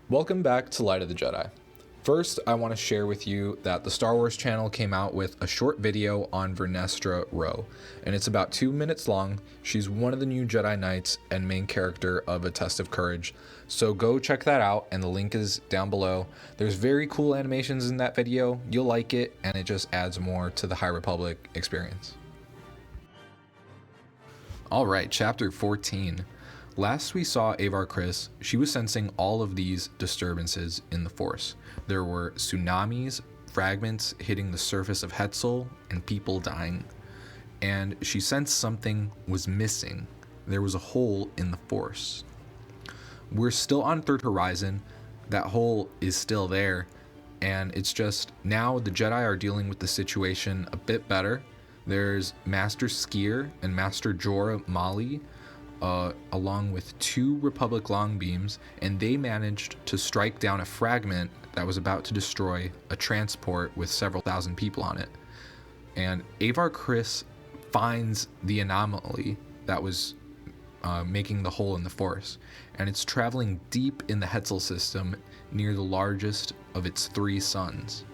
Welcome back to Light of the Jedi. First, I want to share with you that the Star Wars channel came out with a short video on Vernestra Rwoh, and it's about 2 minutes long. She's one of the new Jedi Knights and main character of A Test of Courage, so go check that out, and the link is down below. There's very cool animations in that video, you'll like it, and it just adds more to the High Republic experience. Alright, Chapter 14. Last we saw Avar Kriss, she was sensing all of these disturbances in the Force. There were tsunamis, fragments hitting the surface of Hetzal, and people dying. And she sensed something was missing. There was a hole in the Force. We're still on Third Horizon. That hole is still there. And it's just now the Jedi are dealing with the situation a bit better. There's Master Skier and Master Jorah Mali, along with 2 Republic longbeams, and they managed to strike down a fragment that was about to destroy a transport with several thousand people on it. And Avar Kriss finds the anomaly that was making the hole in the Force, and it's traveling deep in the Hetzal system near the largest of its 3 suns.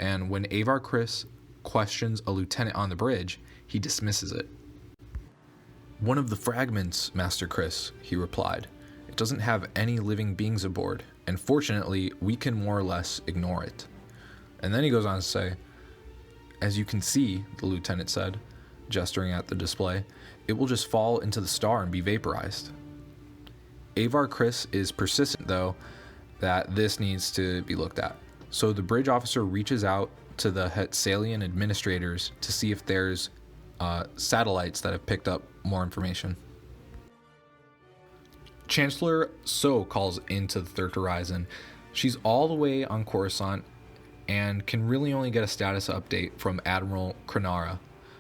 And when Avar Kriss questions a lieutenant on the bridge, he dismisses it. "One of the fragments, Master Kriss," he replied. "It doesn't have any living beings aboard, and fortunately, we can more or less ignore it." And then he goes on to say, "As you can see," the lieutenant said, gesturing at the display, "it will just fall into the star and be vaporized." Avar Kriss is persistent, though, that this needs to be looked at. So the bridge officer reaches out to the Hetzalian administrators to see if there's satellites that have picked up more information. Chancellor So calls into the Third Horizon. She's all the way on Coruscant and can really only get a status update from Admiral Krenara,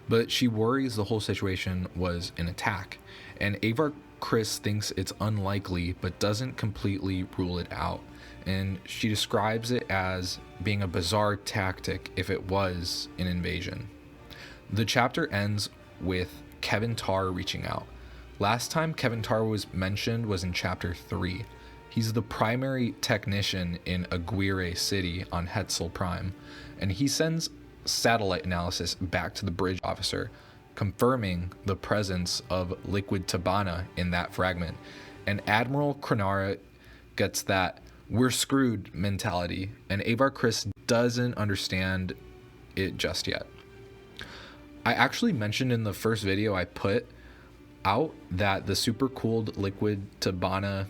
but she worries the whole situation was an attack, and Avar Kriss thinks it's unlikely but doesn't completely rule it out, and she describes it as being a bizarre tactic if it was an invasion. The chapter ends with Kevin Tarr reaching out. Last time Kevin Tarr was mentioned was in Chapter 3. He's the primary technician in Aguirre City on Hetzal Prime, and he sends satellite analysis back to the bridge officer, confirming the presence of liquid tabana in that fragment. And Admiral Krenara gets that "we're screwed" mentality, and Avar Kriss doesn't understand it just yet. I actually mentioned in the first video I put out that the super cooled liquid tabana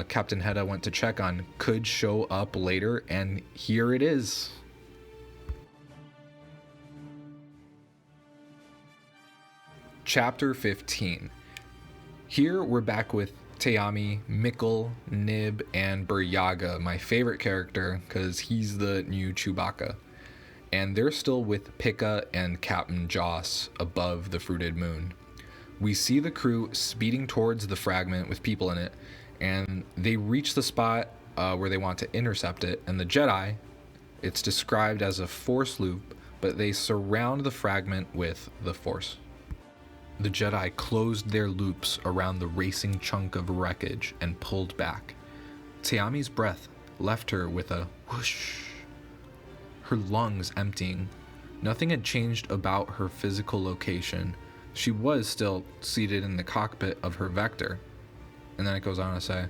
Captain Hedda went to check on could show up later, and here it is. Chapter 15. Here we're back with Teami, Mikkel, Nib, and Buryaga, my favorite character because he's the new Chewbacca. And they're still with Pika and Captain Joss above the fruited moon. We see the crew speeding towards the fragment with people in it, and they reach the spot where they want to intercept it, and the Jedi, it's described as a force loop, but they surround the fragment with the Force. The Jedi closed their loops around the racing chunk of wreckage and pulled back. Teami's breath left her with a whoosh, her lungs emptying. Nothing had changed about her physical location. She was still seated in the cockpit of her Vector. And then it goes on to say,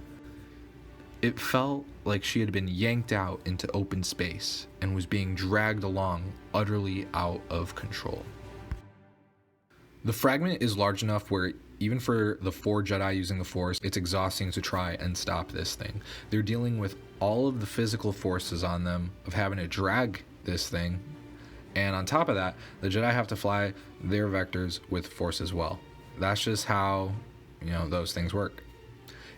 "It felt like she had been yanked out into open space and was being dragged along, utterly out of control." The fragment is large enough where even for the 4 Jedi using the Force, it's exhausting to try and stop this thing. They're dealing with all of the physical forces on them of having to drag this thing, and on top of that, the Jedi have to fly their vectors with Force as well. That's just how, those things work.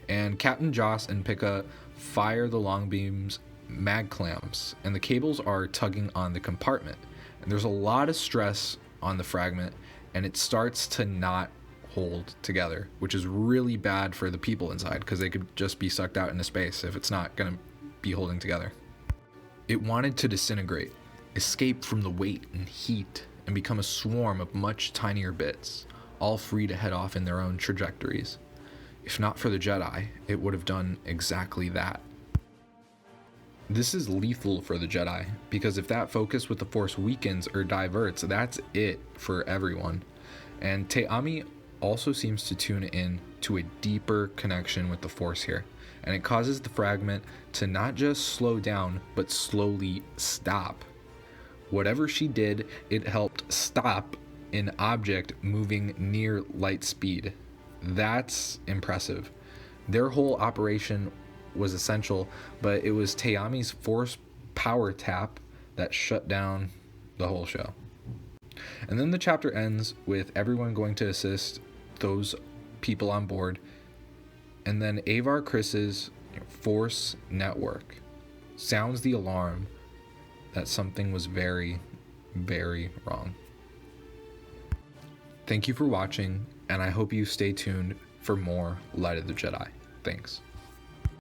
And Captain Joss and Pika fire the longbeam's mag clamps, and the cables are tugging on the compartment. And there's a lot of stress on the fragment, and it starts to not hold together, which is really bad for the people inside because they could just be sucked out into space if it's not going to be holding together. It wanted to disintegrate, escape from the weight and heat, and become a swarm of much tinier bits, all free to head off in their own trajectories. If not for the Jedi, it would have done exactly that. This is lethal for the Jedi, because if that focus with the Force weakens or diverts, that's it for everyone. And Teami also seems to tune in to a deeper connection with the Force here, and it causes the fragment to not just slow down, but slowly stop. Whatever she did, it helped stop an object moving near light speed. That's impressive. Their whole operation was essential, but it was Teami's Force power tap that shut down the whole show. And then the chapter ends with everyone going to assist those people on board, and then Avar Kriss's Force network sounds the alarm that something was very, very wrong. Thank you for watching, and I hope you stay tuned for more Light of the Jedi. Thanks.